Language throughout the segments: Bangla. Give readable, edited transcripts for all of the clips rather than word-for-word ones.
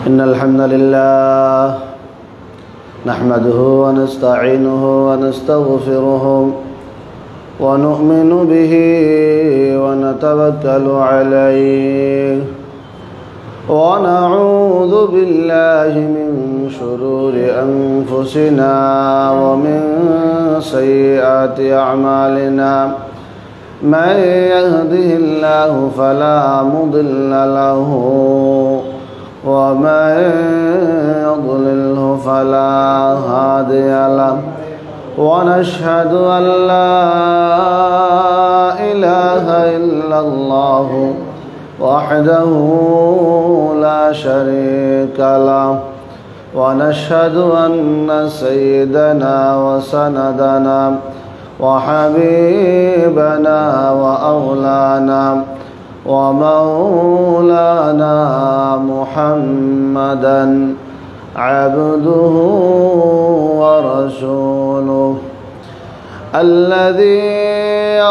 إن الحمد لله نحمده ونستعينه ونستغفره ونؤمن به ونتوكل عليه ونعوذ بالله من شرور أنفسنا ومن سيئات أعمالنا من يهده الله فلا مضل له ومن يضلله فلا هادي له ونشهد أن لا إله إلا الله وحده لا شريك له ونشهد أن سيدنا وسندنا وحبيبنا وأولانا ومولانا محمدا عبده ورسوله الذي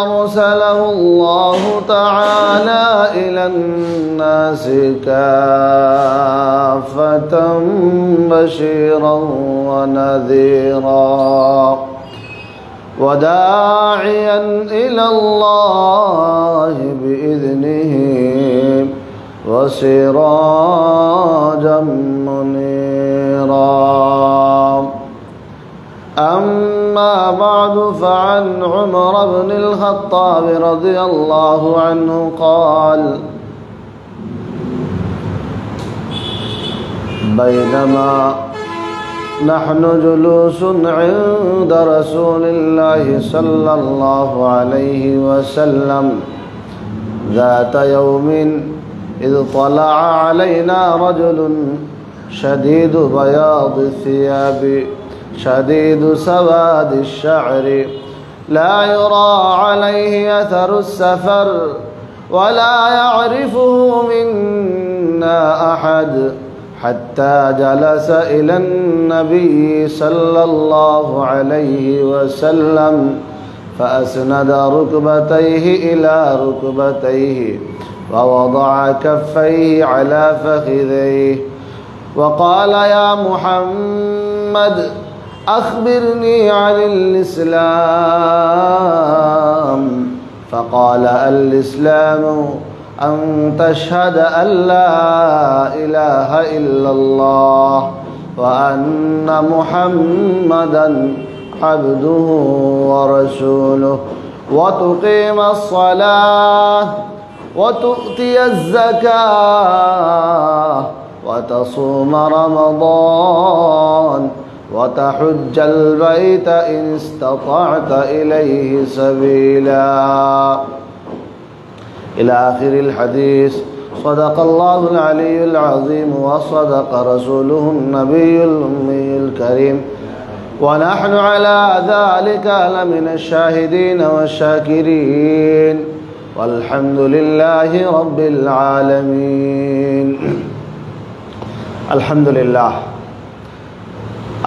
أرسله الله تعالى إلى الناس كافة بشيرا ونذيرا وداعيا إلى الله بإذنه وسراجا منيرا أما بعد فعن عمر بن الخطاب رضي الله عنه قال بينما نحن جلوس عند رسول الله صلى الله عليه وسلم ذات يوم إذ طلع علينا رجل شديد بياض الثياب شديد سواد الشعر لا يرى عليه أثر السفر ولا يعرفه منا أحد حتى جلس إلى النبي صلى الله عليه وسلم فأسند ركبتيه إلى ركبتيه ووضع كفيه على فخذيه وقال يا محمد أخبرني عن الإسلام فقال الإسلام أن تشهد أن لا إله إلا الله وأن محمدا عبده ورسوله وتقيم الصلاة وتؤتي الزكاة وتصوم رمضان وتحج البيت إن استطعت إليه سبيلا إلى آخر الحديث. صدق الله العلي العظيم وصدق رسوله النبي الأمي الكريم ونحن على ذلك لمن الشاهدين والشاكرين والحمد لله رب العالمين. الحمد لله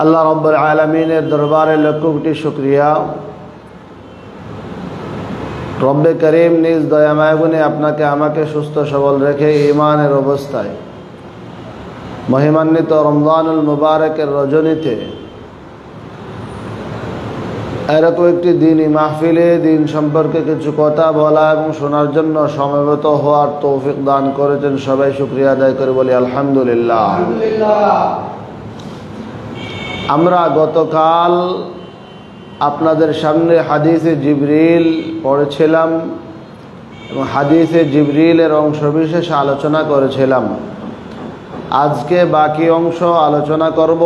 আল্লাহ রব্বুল আলামিনের দরবারে লক্ষ কোটি শুকরিয়া। রব্বে করিম নিজ দয়াময় গুণে আপনাকে আমাকে সুস্থ সবল রেখে ঈমানের অবস্থায় মহিমান্বিত রমজানুল মুবারকের রজনীতে এরকম একটি দিনই মাহফিলে দিন সম্পর্কে কিছু কথা বলা এবং শোনার জন্য সমবেত হওয়ার তৌফিক দান করেছেন। সবাই শুকরিয়া আদায় করে বলি আলহামদুলিল্লাহ। আমরা গতকাল আপনাদের সামনে হাদিসে জিবরিল পড়েছিলাম এবং হাদিসে জিবরিলের অংশবিশেষ আলোচনা করেছিলাম। আজকে বাকি অংশ আলোচনা করব।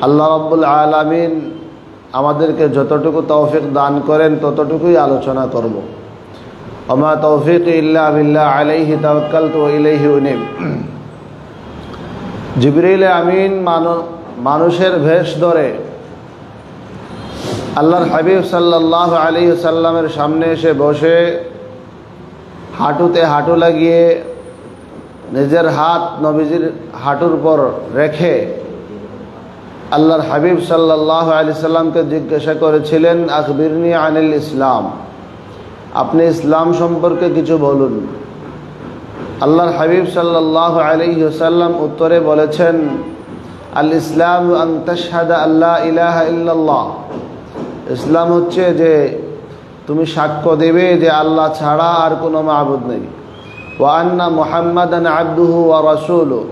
আল্লাহ রাব্বুল আলামিন আমাদেরকে যতটুকু তৌফিক দান করেন ততটুকুই আলোচনা করব। ওমা তৌফিক ইল্লা বিল্লাহ আলাইহি তাওয়াক্কালতু ওয়া ইলাইহি উনীব। জিবরিল আমিন মানুষের ভেষ ধরে আল্লাহর হাবিব সাল্লাল্লাহু আলাইহি ওয়াসাল্লামের সামনে এসে বসে হাঁটুতে হাঁটু লাগিয়ে নিজের হাত নবীজির হাঁটুর উপর রেখে আল্লাহর হাবিব সাল্লাল্লাহু আলাইহি সাল্লামকে জিজ্ঞাসা করেছিলেন আখবিরনি আনিল ইসলাম, আপনি ইসলাম সম্পর্কে কিছু বলুন। আল্লাহর হাবিব সাল্লাল্লাহু আলাইহি ওয়াসাল্লাম উত্তরে বলেছেন, আল ইসলাম আন তাশহাদা আল্লা ইলাহা ইল্লাল্লাহ। ইসলাম হচ্ছে যে তুমি সাক্ষ্য দেবে যে আল্লাহ ছাড়া আর কোনো মাবুদ নেই, ওয়া আন্না মুহাম্মাদান আবদুহু ওয়া রাসূলুহু,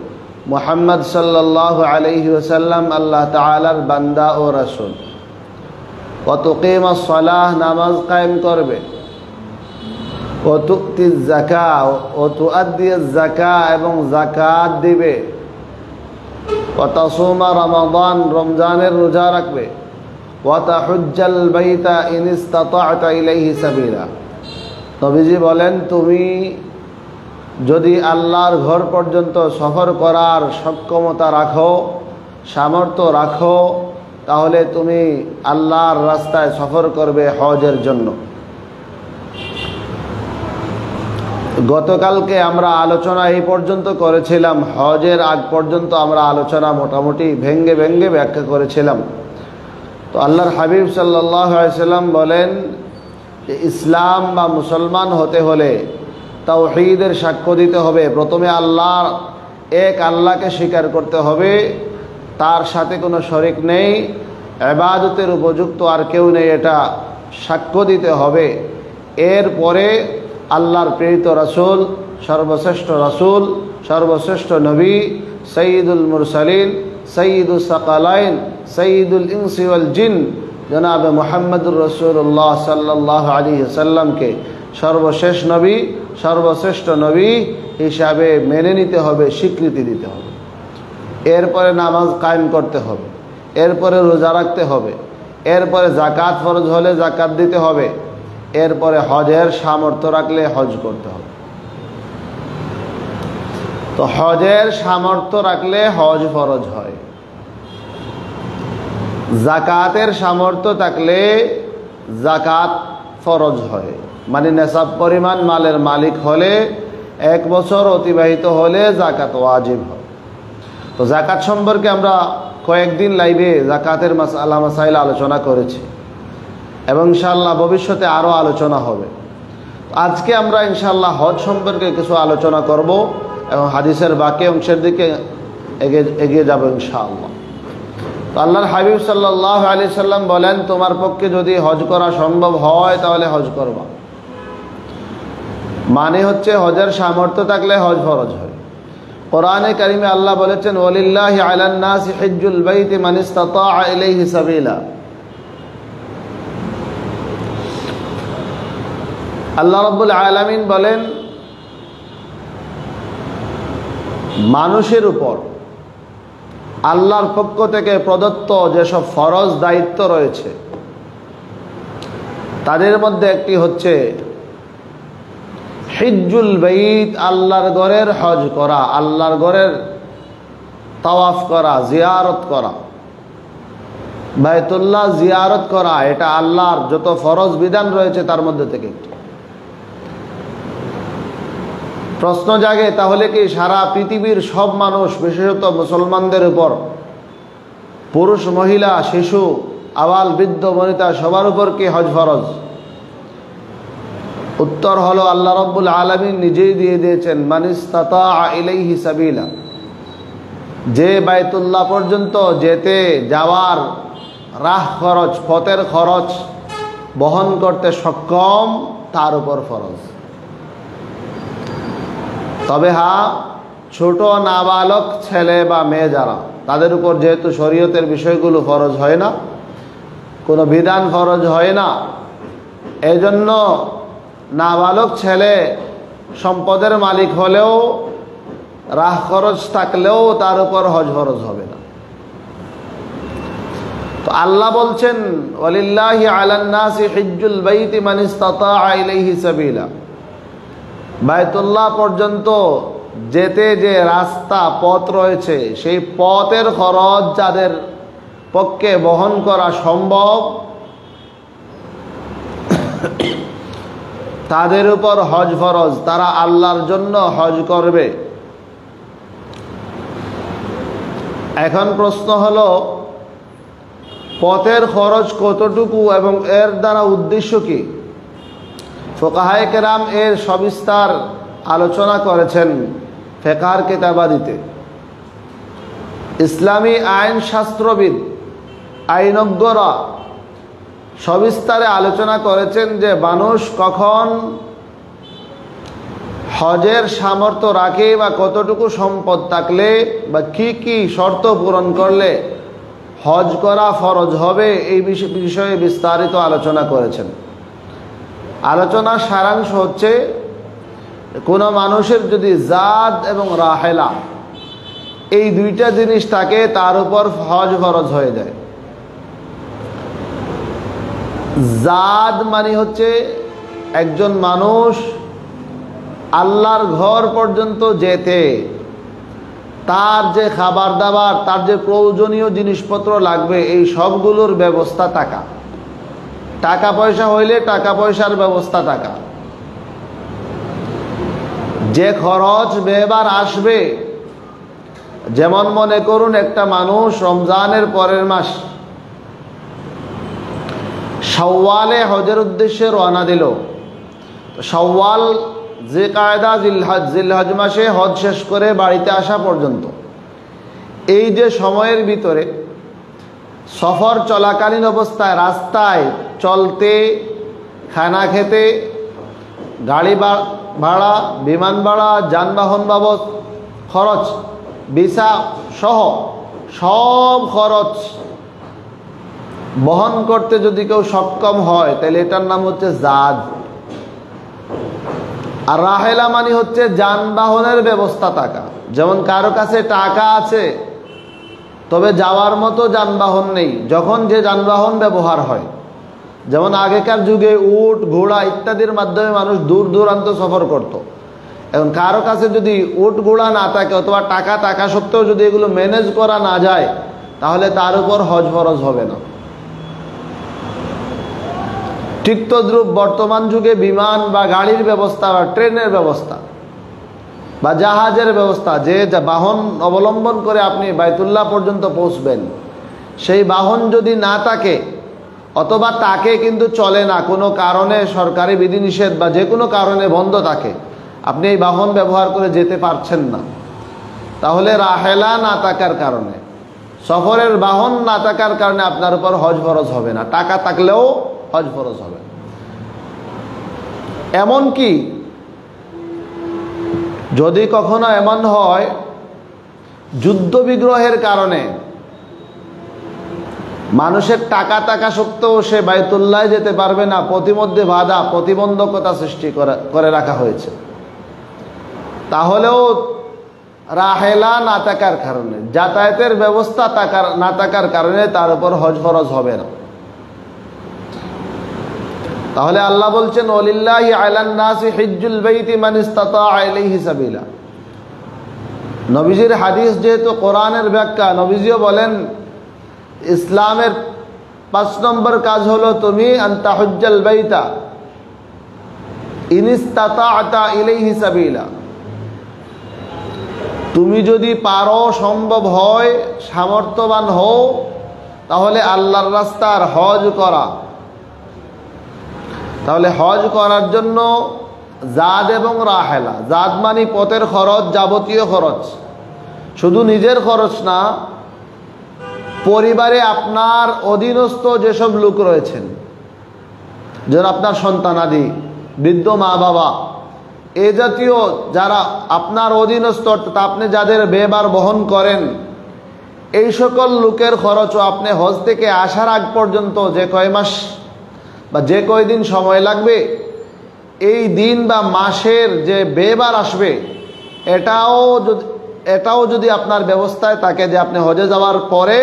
মুহাম্মদ সাল্লাল্লাহু আলাইহি ওয়াসাল্লাম আল্লাহ তাআলার বান্দা ও রাসূল। ওয়া তুকিমাস সালাহ, নামাজ কায়েম করবে। ওয়া তুতিজ যাকাত, ওয়া তুআদ্দিয়াজ যাকাত, এবং যাকাত দিবে। ওয়া তাসুমা রমাদান, রমজানের রোজা রাখবে। ওয়া তাহুজ্জাল বাইতা ইন ইসতাতা'তা ইলাইহি সাবিলা। নবীজি বলেন, তুমি যদি আল্লাহর ঘর পর্যন্ত সফর করার সক্ষমতা রাখো, সামর্থ্য রাখো, তাহলে তুমি আল্লাহর রাস্তায় সফর করবে হজের জন্য। গতকালকে আমরা আলোচনা এই পর্যন্ত করেছিলাম, হজের আগ পর্যন্ত আমরা আলোচনা মোটামুটি ভেঙ্গে ভেঙ্গে ব্যাখ্যা করেছিলাম। তো আল্লাহর হাবিব সাল্লাল্লাহু আলাইহি সাল্লাম বলেন যে ইসলাম বা মুসলমান হতে হলে তাওহীদের সাক্ষ্য দিতে হবে। প্রথমে আল্লাহর এক আল্লাহকে স্বীকার করতে হবে, তার সাথে কোনো শরিক নেই, ইবাদতের উপযুক্ত আর কেউ নেই, এটা সাক্ষ্য দিতে হবে। এরপরে আল্লাহর প্রেরিত রাসূল, সর্বশ্রেষ্ঠ রাসূল, সর্বশ্রেষ্ঠ নবী, সৈয়দুল মুরসালিন, সৈয়দুস সাকালাইন, সৈয়দুল ইনসি ওয়াল জিন, জনাবে মুহাম্মদুর রাসূলুল্লাহ সাল্লাল্লাহু আলাইহি ওয়াসাল্লামকে সর্বশেষ নবী, সর্বশ্রেষ্ঠ নবী হিসাবে মেনে নিতে হবে, স্বীকৃতি দিতে হবে। এরপরে নামাজ কায়েম করতে হবে, এরপরে রোজা রাখতে হবে, এরপরে যাকাত ফরজ হলে যাকাত দিতে হবে, এরপরে হজের সামর্থ্য রাখলে হজ করতে হবে। তো হজের সামর্থ্য রাখলে হজ ফরজ হয়। যাকাতের সামর্থ্য থাকলে যাকাত ফরজ হয়, মানে নেসাব পরিমাণ মালের মালিক হলে, 1 বছর অতিবাহিত হলে যাকাত ওয়াজিব হয়। তো যাকাত সম্পর্কে আমরা কয়েকদিন লাইভে যাকাতের মাসআলা মাসাইল আলোচনা করেছি এবং ইনশাআল্লাহ ভবিষ্যতে আরও আলোচনা হবে। আজকে আমরা ইনশাআল্লাহ হজ সম্পর্কে কিছু আলোচনা করব এবং হাদিসের বাকি অংশের দিকে এগিয়ে যাব ইনশাআল্লাহ। তো আল্লাহর হাবিব সাল্লাল্লাহু আলাইহি সাল্লাম বলেন, তোমার পক্ষে যদি হজ করা সম্ভব হয় তাহলে হজ করবা। মানে হচ্ছে হজের সামর্থ্য থাকলে হজ ফরজ হয়। কোরআনে কারিমে আল্লাহ বলেছেন, ওয়ালিল্লাহি আলান নাসি হিজ্জুল বাইতি মান ইসতাতাআ ইলাইহি সাবিলা। আল্লাহ রাব্বুল আলামিন বলেন, মানুষের উপর আল্লাহর পক্ষ থেকে প্রদত্ত যেসব ফরজ দায়িত্ব রয়েছে তাদের মধ্যে একটি হচ্ছে হিজ্জুল বাইত, আল্লাহর ঘরের হজ করা, আল্লাহর ঘরের তাওয়াফ করা, জিয়ারত করা, বাইতুল্লাহ জিয়ারত করা। এটা আল্লাহর যত ফরজ বিধান রয়েছে তার মধ্যে থেকে একটি। প্রশ্ন জাগে, তাহলে কি সারা পৃথিবীর সব মানুষ, বিশেষত মুসলমানদের উপর, পুরুষ মহিলা শিশু আবাল বৃদ্ধ বনিতা সবার উপর কি হজ ফরজ? উত্তর হলো, আল্লাহ রাব্বুল আলামিন নিজেই দিয়ে দিয়েছেন, মান ইসতাতাআ ইলাইহি সাবিলা। যে বাইতুল্লাহ পর্যন্ত যেতে যাওয়ার রাহ খরচ, পথের খরচ বহন করতে সক্ষম, তার উপর ফরজ। তবে হ্যাঁ, ছোট নাবালক ছেলে বা মেয়ে যারা, তাদের উপর যেহেতু শরীয়তের বিষয়গুলো ফরজ হয় না, কোনো বিধান ফরজ হয় না, এজন্য নাবালক ছেলে সম্পদের মালিক হলেও, রাহ খরচ থাকলেও তার উপর হজ ফরজ হবে না। তো আল্লাহ বলছেন, ওয়ালিল্লাহি আলান নাসি হিজ্জুল বাইতি মান ইসতাতাআ ইলাইহি সাবিলা। বাইতুল্লাহ পর্যন্ত যেতে যে রাস্তা, পথ রয়েছে, সেই পথের খরচ যাদের পক্ষে বহন করা সম্ভব, তাদের উপর হজ ফরজ, তারা আল্লাহর জন্য হজ করবে। এখন প্রশ্ন হলো, পথের খরচ কতটুকু এবং এর দ্বারা উদ্দেশ্য কি? ফুকাহায়ে কেরাম এর সবিস্তার আলোচনা করেছেন ফিকহের কিতাবাদিতে। ইসলামী আইন শাস্ত্রবিদ, আইনজ্ঞরা সবিস্তারে আলোচনা করেছেন যে মানুষ কখন হজের সামর্থ্য রাখে বা কতটুকু সম্পদ থাকলে বা কি কি শর্ত পূরণ করলে হজ করা ফরজ হবে, এই বিষয়ে বিস্তারিত আলোচনা করেছেন। আলোচনার সারাংশ হচ্ছে, কোনো মানুষের যদি জাদ এবং রাহেলা এই দুইটা জিনিস থাকে তার উপর হজ ফরজ হয়ে যায়। জাদ মানে হচ্ছে একজন মানুষ আল্লাহর ঘর পর্যন্ত যেতে তার যে খাবার দাবার, তার যে প্রয়োজনীয় জিনিসপত্র লাগবে, এই সবগুলোর ব্যবস্থা থাকা। টাকা পয়সা হইলে টাকা পয়সার ব্যবস্থা থাকা, যে খরচ ব্যয়বার আসবে, যেমন মনে করুন একটা মানুষ রমজানের পরের মাস শাওয়ালে হজের উদ্দেশ্যে রওনা দিল। শাওয়াল, জিলকায়দা, জিলহজ মাসে হজ শেষ করে বাড়িতে আসা পর্যন্ত এই যে সময়ের ভিতরে সফর চলাকালীন অবস্থায় রাস্তায় চলতে, খানা খেতে, গাড়ি ভাড়া, বিমান ভাড়া, যানবাহন বাবদ খরচ, ভিসা সহ সব খরচ বহন করতে যদি কেউ সক্ষম হয় তাহলে এটার নাম হচ্ছে জাদ। আর রাহেলা মানে হচ্ছে যানবাহনের ব্যবস্থা থাকা। যেমন কারো কাছে টাকা আছে তবে যাওয়ার মতো যানবাহন নেই, যখন যে যানবাহন ব্যবহার হয়, যেমন আগেকার যুগে উট, ঘোড়া ইত্যাদির মাধ্যমে মানুষ দূর দূরান্ত সফর করত। এখন কারো কাছে যদি উট ঘোড়া না থাকে অথবা টাকা থাকা সত্ত্বেও যদি এগুলো ম্যানেজ করা না যায় তাহলে তার উপর হজ ফরজ হবে না। ঠিক তদ্রূপ বর্তমান যুগে বিমান বা গাড়ির ব্যবস্থা বা ট্রেনের ব্যবস্থা বা জাহাজের ব্যবস্থা, যে বাহন অবলম্বন করে আপনি বাইতুল্লাহ পর্যন্ত পৌঁছবেন, সেই বাহন যদি না থাকে অথবা তাকে কিন্তু চলে না, কোনো কারণে সরকারি বিধিনিষেধ বা যে কোনো কারণে বন্ধ থাকে, আপনি এই বাহন ব্যবহার করে যেতে পারছেন না, তাহলে রাহেলা না থাকার কারণে, সফরের বাহন না থাকার কারণে আপনার উপর হজ ফরজ হবে না। টাকা থাকলেও হজ ফরজ হবে। এমন কি যদি কখনো এমন হয় যুদ্ধ বিগ্রহের কারণে মানুষের টাকা থাকা সত্ত্বেও সে বাইতুল্লাহ যেতে পারবে না, প্রতিমধ্যে বাধা, প্রতিবন্ধকতা সৃষ্টি করে রাখা হয়েছে, তাহলেও রাহেলা না থাকার কারণে, যাতায়াতের ব্যবস্থা না থাকার কারণে তার উপর হজ ফরজ হবে না। তাহলে আল্লাহ বলছেন, ওয়ালিল্লাহি আলান নাসি হিজ্জুল বাইতি মান ইসতাতা ইলাইহি সাবিলা। নবীজির হাদিস যেহেতু কোরআনের ব্যাখ্যা, নবীজিও বলেন ইসলামের 5 নম্বর কাজ হলো তুমি আনতা হুজ্জাল বাইতা ইন ইসতাতা'তা ইলাইহি সাবিলা, তুমি যদি পারো, সম্ভব হয়, সামর্থ্যবান হও, তাহলে আল্লাহর রাস্তার হজ করা। তাহলে হজ করার জন্য জাদ এবং রাহেলা, জাদ মানে পথের খরচ, যাবতীয় খরচ, শুধু নিজের খরচ না, পরিবারে আপনার অধীনস্থ যেসব লোক রয়েছেন, যেন আপনার সন্তানাদি, বৃদ্ধ মা বাবা, এ জাতীয় যারা আপনার অধীনস্থ, আপনি যাদের ব্যয়ভার বহন করেন, এই সকল লোকের খরচও আপনি হজ থেকে আসার আগ পর্যন্ত যে কয় মাস বা যে কয়দিন সময় লাগবে, এই দিন বা মাসের যে ব্যয়ভার আসবে, এটাও যদি আপনার ব্যবস্থায় থাকে যে আপনি হজে যাওয়ার পরে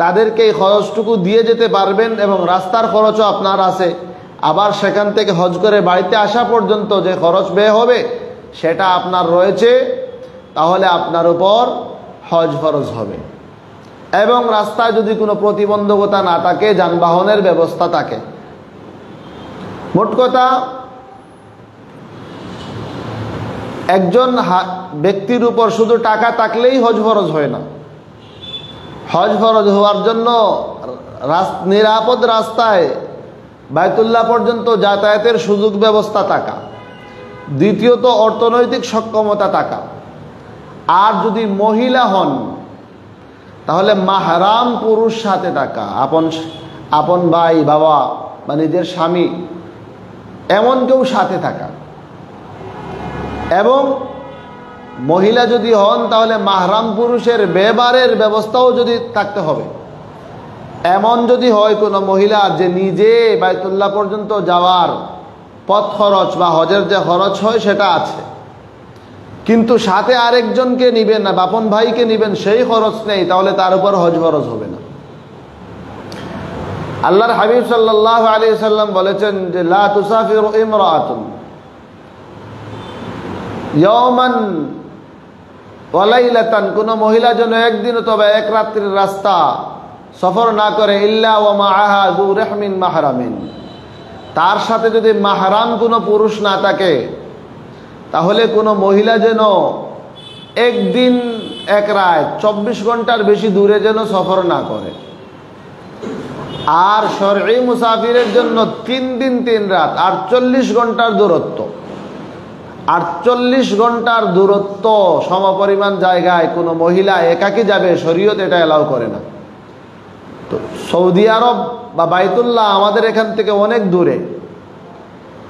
তাদেরকে এই খরচটুকু দিয়ে যেতে পারবেন এবং রাস্তার খরচও আপনার আছে, আবার সেখান থেকে হজ করে বাড়িতে আসা পর্যন্ত যে খরচ ব্যয় হবে সেটা আপনার রয়েছে, তাহলে আপনার উপর হজ ফরজ হবে। এবং রাস্তায় যদি কোনো প্রতিবন্ধকতা না থাকে, যানবাহনের ব্যবস্থা থাকে। মোট কথা, একজন ব্যক্তির উপর শুধু টাকা থাকলেই হজ ফরজ হয় না। হজ ফরজ হওয়ার জন্য নিরাপদ রাস্তায় বায়তুল্লাহ পর্যন্ত যাতায়াতের সুযোগ ব্যবস্থা থাকা, দ্বিতীয়ত অর্থনৈতিক সক্ষমতা থাকা। আর যদি মহিলা হন তাহলে মাহরাম পুরুষ সাথে থাকা, আপন ভাই, বাবা বা নিজের স্বামী এমন কেউ সাথে থাকা। এবং মহিলা যদি হন তাহলে মাহরাম পুরুষের ব্যবহারের ব্যবস্থাও যদি থাকতে হবে। এমন যদি হয় কোনো মহিলা যে নিজে বায়তুল্লাহ পর্যন্ত যাওয়ার পথ খরচ বা হজের যে খরচ হয় সেটা আছে, কিন্তু সাথে আরেকজনকে নিবেন না, বাপন ভাইকে নিবেন, সেই খরচ নেই, তাহলে তার উপর হজ ফরজ হবে না। আল্লাহর হাবিব সাল্লাল্লাহু আলাইহি সাল্লাম বলেছেন যে লা তুসাফিরু ইমরাআতুন ইয়াওমান ওয়া লাইলাতান, কোন মহিলা যেন একদিন অথবা এক রাত্রির রাস্তা সফর না করে ইল্লা ওয়া মাআহা যু রাহমিন মাহরামিন, তার সাথে যদি মাহরাম কোনো পুরুষ না থাকে তাহলে কোনো মহিলা যেন একদিন এক রাত 24 ঘন্টার বেশি দূরে যেন সফর না করে। আর শরঈ মুসাফিরের জন্য 3 দিন 3 রাত 48 ঘন্টার দূরত্ব, 48 ঘন্টার দূরত্ব সমপরিমাণ জায়গায় কোনো মহিলা একাকী যাবে, শরীয়ত এটা এলাও করে না। তো সৌদি আরব বা বায়তুল্লাহ আমাদের এখান থেকে অনেক দূরে,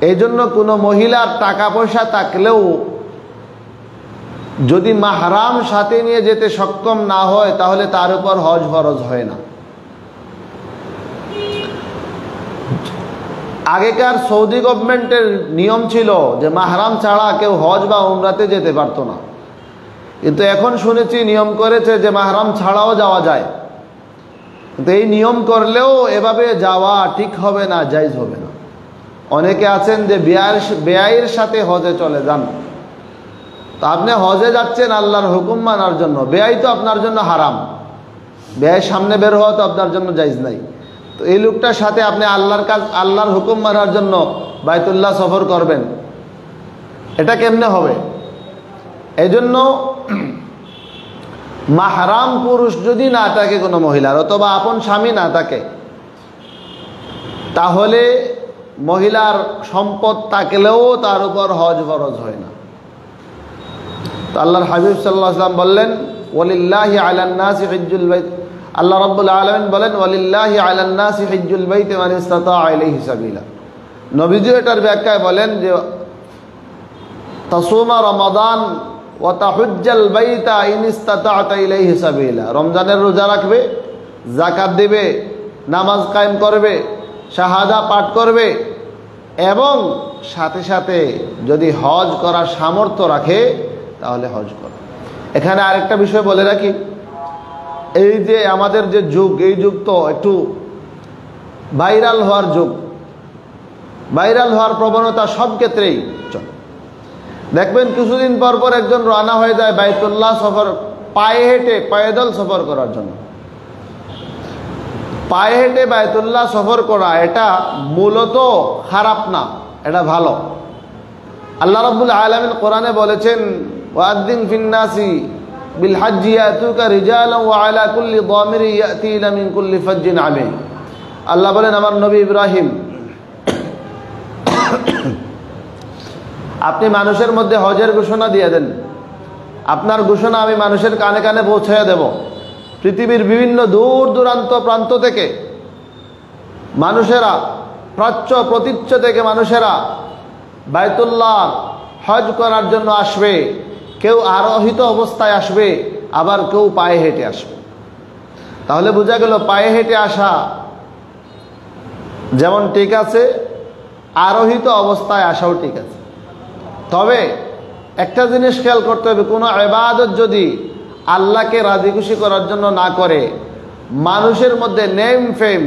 এই জন্য কোনো মহিলার টাকা পয়সা থাকলেও যদি মাহরাম সাথে নিয়ে যেতে সক্ষম না হয় তাহলে তার উপর হজ ফরজ হয় না। আগেকার সৌদি গভর্নমেন্টের নিয়ম ছিল যে মাহরাম ছাড়া কেউ হজ বা উমরাতে যেতে পারতো না, কিন্তু এখন শুনেছি নিয়ম করেছে যে মাহরাম ছাড়াও যাওয়া যায়। কিন্তু এই নিয়ম করলেও এভাবে যাওয়া ঠিক হবে না, জায়েজ হবে না। অনেকে আছেন যে বেয়াইয়ের সাথে হজে চলে যান, তা আপনি হজে যাচ্ছেন আল্লাহর হুকুম মানার জন্য, বেয়াই তো আপনার জন্য হারাম, বেয়াইয়ের সামনে বের হওয়া তো আপনার জন্য জায়েজ নাই। তো এই লোকটার সাথে আপনি আল্লাহর হুকুম মানার জন্য বায়তুল্লাহ সফর করবেন, এটা কেমনে হবে? এই জন্য মাহরাম পুরুষ যদি না থাকে কোনো মহিলার, অথবা আপন স্বামী না থাকে, তাহলে মহিলার সম্পদ থাকলেও তার উপর হজ ফরজ হয় না। তো আল্লাহর হাবিব সাল্লাল্লাহু আলাইহি ওয়াসাল্লাম বললেন ওয়ালিল্লাহি আলান নাসি হিজ্জুল বাইত, আল্লাহ রাব্বুল আলামিন বলেন ওয়ালিল্লাহি আলান নাসি হিজ্জুল বাইত মান ইসতাতা ইলাইহি সাবিলা। নবীজি এটার ব্যাখ্যায় বলেন যে তাসুমা রমাদান ওয়া তাহুজ্জাল বাইতা ইন ইসতাতা ইলাইহি সাবিলা, রমজানের রোজা রাখবে, যাকাত দিবে, নামাজ কায়েম করবে, শাহাদা পাঠ করবে, এবং সাথে সাথে যদি হজ করার সামর্থ্য রাখে তাহলে হজ করবে। এখানে আরেকটা বিষয় বলে রাখি, এই যে আমাদের যে যুগ, এই যুগ তো একটু ভাইরাল হওয়ার যুগ, ভাইরাল হওয়ার প্রবণতা সব ক্ষেত্রেই চলে। দেখবেন কিছুদিন পর পর একজন রওনা হয়ে যায় বাইতুল্লাহ সফর, পায়ে হেঁটে পায়দল সফর করার জন্য। পায়ে হেঁটে বায়তুল্লাহ সফর করা এটা মূলত খারাপ না, এটা ভালো। আল্লাহ রাব্বুল আলামিন কোরআনে বলেছেন ওয়াদ্দিন ফিন্নাসি বিল হাজ্জি ইয়াতুকা রিজালান ওয়া আলা কুল্লি দামিরি ইয়াতিনা মিন কুল্লি ফাজ্জিন আমিক। আল্লাহ বলেন আমার নবী ইব্রাহিম, আপনি মানুষের মধ্যে হজের ঘোষণা দিয়ে দেন, আপনার ঘোষণা আমি মানুষের কানে কানে পৌঁছে দেব। পৃথিবীর বিভিন্ন দূর দূরান্ত প্রান্ত থেকে মানুষেরা, প্রাচ্য প্রতীচ্য থেকে মানুষেরা বায়তুল্লাহ হজ করার জন্য আসবে। কেউ আরোহিত অবস্থায় আসবে, আবার কেউ পায়ে হেঁটে আসবে। তাহলে বোঝা গেল পায়ে হেঁটে আসা যেমন ঠিক আছে, আরোহিত অবস্থায় আসাও ঠিক আছে। তবে একটা জিনিস খেয়াল করতে হবে, কোনো ইবাদত যদি আল্লাহকে রাজি খুশি করার জন্য না করে, মানুষের মধ্যে নেম ফেম,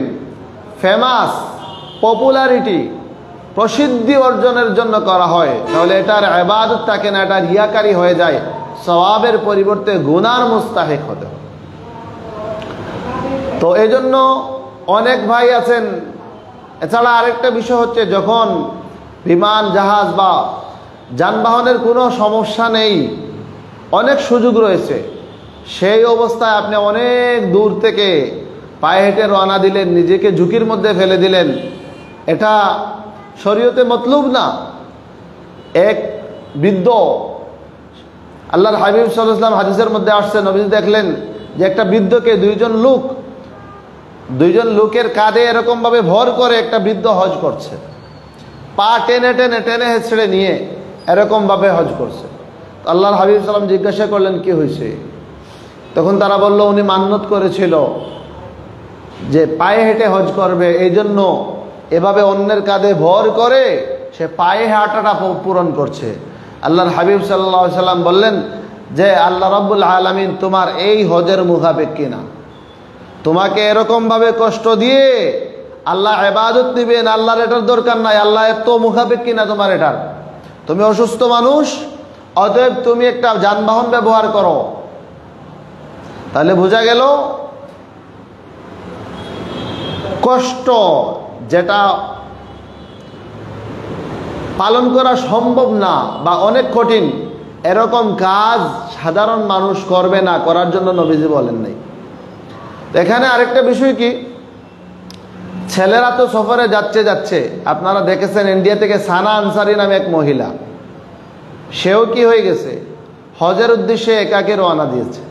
ফেমাস, পপুলারিটি, প্রসিদ্ধি অর্জনের জন্য করা হয়, তাহলে এটার ইবাদত থাকে না, এটা রিয়াকারী হয়ে যায়, সওয়াবের পরিবর্তে গুনার মুস্তাহিক হতে হয়। তো এই জন্য অনেক ভাই আছেন। এছাড়া আরেকটা বিষয় হচ্ছে, যখন বিমান জাহাজ বা যানবাহনের কোনো সমস্যা নেই, অনেক সুযোগ রয়েছে, সেই অবস্থায় আপনি অনেক দূর থেকে পায়ে হেঁটে রওনা দিলেন, নিজেকে ঝুঁকির মধ্যে ফেলে দিলেন, এটা শরীয়তে মতলুব না। এক বৃদ্ধ, আল্লাহর হাবিব সাল্লাল্লাহু আলাইহি ওয়াসাল্লাম হাদিসের মধ্যে আসছে, নবীজি দেখলেন যে একটা বৃদ্ধকে দুইজন লোকের কাঁধে এরকম ভাবে ভর করে একটা বৃদ্ধ হজ করছে, পা টেনে টেনে টেনে ছেড়ে নিয়ে এরকম ভাবে হজ করছে। আল্লাহর হাবিব সাল্লাম জিজ্ঞাসা করলেন কি হয়েছে? তখন তারা বলল উনি মান্নত করেছিল যে পায়ে হেঁটে হজ করবে, এই জন্য এভাবে অন্যের কাঁধে ভর করে সে পায়ে হাঁটাটা পূরণ করছে। আল্লাহর হাবিব সাল্লাল্লাহু আলাইহি সাল্লাম বললেন যে আল্লাহ রাব্বুল আলামিন তোমার এই হজের মুখাপেক্ষী না। তোমাকে এরকম ভাবে কষ্ট দিয়ে আল্লাহ ইবাদত দিবেন, আল্লাহর এটার দরকার নাই, আল্লাহ এত মুখাপেক্ষী না তোমার এটার। তুমি অসুস্থ মানুষ, অতএব তুমি একটা যানবাহন ব্যবহার করো। তাহলে বোঝা গেল কষ্ট যেটা পালন করা সম্ভব না বা অনেক কঠিন, এরকম কাজ সাধারণ মানুষ করবে না, করার জন্য নবীজি বলেন নাই। এখানে আরেকটা বিষয় কি, ছেলেরা তো সফরে যাচ্ছে, আপনারা দেখেছেন ইন্ডিয়া থেকে সানা আনসারি নামে এক মহিলা, সেও কি হয়ে গেছে, হজের উদ্দেশ্যে একাকে রওনা দিয়েছে।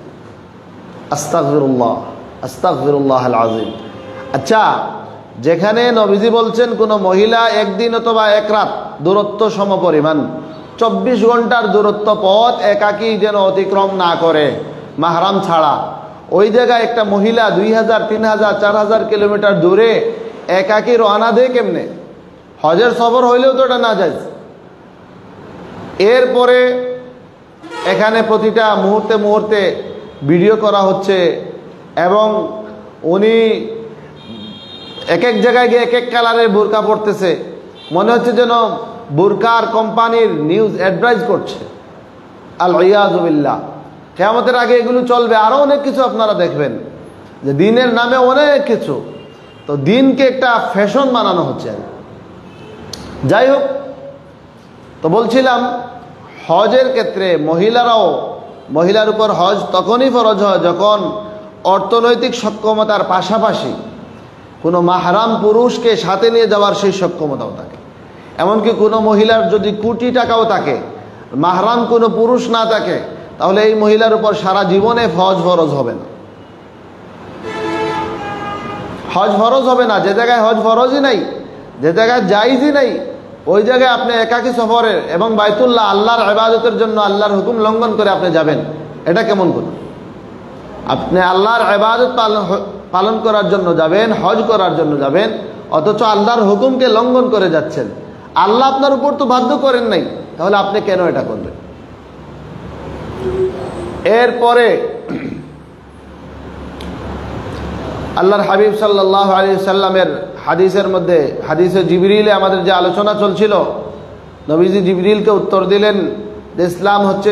আস্তাগফিরুল্লাহ, আস্তাগফিরুল্লাহ আল আযীম। আচ্ছা, যেখানে নবীজি বলছেন কোন মহিলা একদিন অথবা এক রাত দূরত্ব সমপরিমাণ 24 ঘন্টার দূরত্ব পথ একাকী যেন অতিক্রম না করে মাহরাম ছাড়া, ওই জায়গায় একটা মহিলা 2000, 3000, 4000 কিলোমিটার দূরে একাকী রওনা দেয় কেমনে? হজের সফর হইলেও তো এটা না যায়। এরপরে এখানে প্রতিটা মুহূর্তে মুহূর্তে ভিডিও করা হচ্ছে এবং উনি এক এক জায়গায় গিয়ে এক এক কালারের বোরকা পড়তেছে, মনে হচ্ছে যেন বোরকার কোম্পানির নিউজ অ্যাডভার্টাইজ করছে। আল ইয়াযু বিল্লাহ। কিয়ামতের আগে এগুলো চলবে, আরো অনেক কিছু আপনারা দেখবেন যে দিনের নামে অনেক কিছু, তো দিনকে একটা ফ্যাশন বানানো হচ্ছে। যাই হোক, তো বলছিলাম হজের ক্ষেত্রে মহিলার উপর হজ তখনই ফরজ হয় যখন অর্থনৈতিক সক্ষমতার পাশাপাশি কোনো মাহরাম পুরুষকে সাথে নিয়ে যাওয়ার সেই সক্ষমতাও থাকে। এমনকি কোনো মহিলার যদি কোটি টাকাও থাকে, মাহরাম কোনো পুরুষ না থাকে, তাহলে এই মহিলার উপর সারা জীবনে হজ ফরজ হবে না। হজ ফরজ হবে না, যে জায়গায় হজ ফরজই নাই, যে জায়গায় জায়েজই নাই, ওই জায়গায় আপনি একাকী সফরে এবং বাইতুল্লাহ আল্লাহর ইবাদতের জন্য আল্লাহর হুকুম লঙ্ঘন করে আপনি যাবেন, এটা কেমন কথা? আপনি আল্লাহর ইবাদত পালন করার জন্য যাবেন, হজ করার জন্য যাবেন, অথচ আল্লাহর হুকুমকে লঙ্ঘন করে যাচ্ছেন। আল্লাহ আপনার উপর তো বাধ্য করেন নাই, তাহলে আপনি কেন এটা করবেন? এরপরে আল্লাহর হাবিব সাল্লাল্লাহু আলাইহি সাল্লামের হাদিসের মধ্যে, হাদিসে জিবরিলে আমাদের যে আলোচনা চলছিল, নবীজি জিবরিলকে উত্তর দিলেন যে ইসলাম হচ্ছে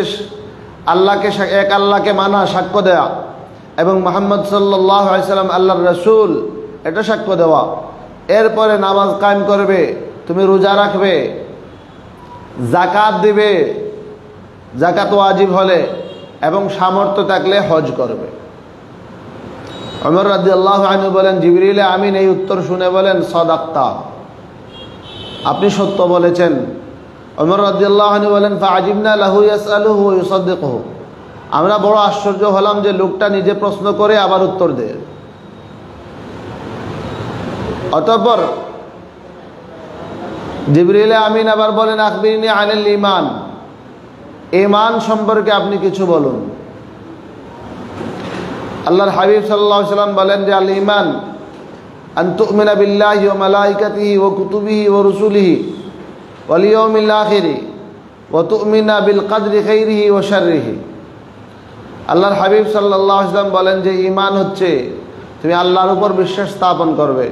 এক আল্লাহকে মানা, সাক্ষ্য দেওয়া, এবং মুহাম্মদ সাল্লাল্লাহু আলাইহি সাল্লাম আল্লাহর রাসূল, এটা সাক্ষ্য দেওয়া। এরপরে নামাজ কায়েম করবে, তুমি রোজা রাখবে, যাকাত দিবে, যাকাত ওয়াজিব হলে, এবং সামর্থ্য থাকলে হজ করবে। ওমর রাদিয়াল্লাহু আনহু বলেন, জিবরিল আমিন এই উত্তর শুনে বলেন, সাদাক্তা, আপনি সত্য বলেছেন। ওমর রাদিয়াল্লাহু আনহু বলেন, ফাআজিবনা লাহু ইয়াসআলুহু ওয়া ইউসাদ্দিকুহু, আমরা বড় আশ্চর্য হলাম যে লোকটা নিজে প্রশ্ন করে আবার উত্তর দেয়। অতঃপর জিবরিল আমিন আবার বলেন, আখবিরনি আনিল ঈমান, ঈমান সম্পর্কে আপনি কিছু বলুন। আল্লাহর হাবিব সাল্লাল্লাহু আলাইহি ওয়াসাল্লাম বলেন যে আল ঈমান আন তুমিনা বিল্লাহি ওয়া মালাইকাতিহি ওয়া কুতুবিহি ওয়া রুসুলিহি ওয়াল ইয়াউমিল আখির ওয়া তুমিনা বিল কদরি খাইরিহি ওয়া শাররিহি। আল্লাহর হাবিব সাল্লাল্লাহু আলাইহি ওয়াসাল্লাম বলেন যে ঈমান হচ্ছে তুমি আল্লাহর উপর বিশ্বাস স্থাপন করবে,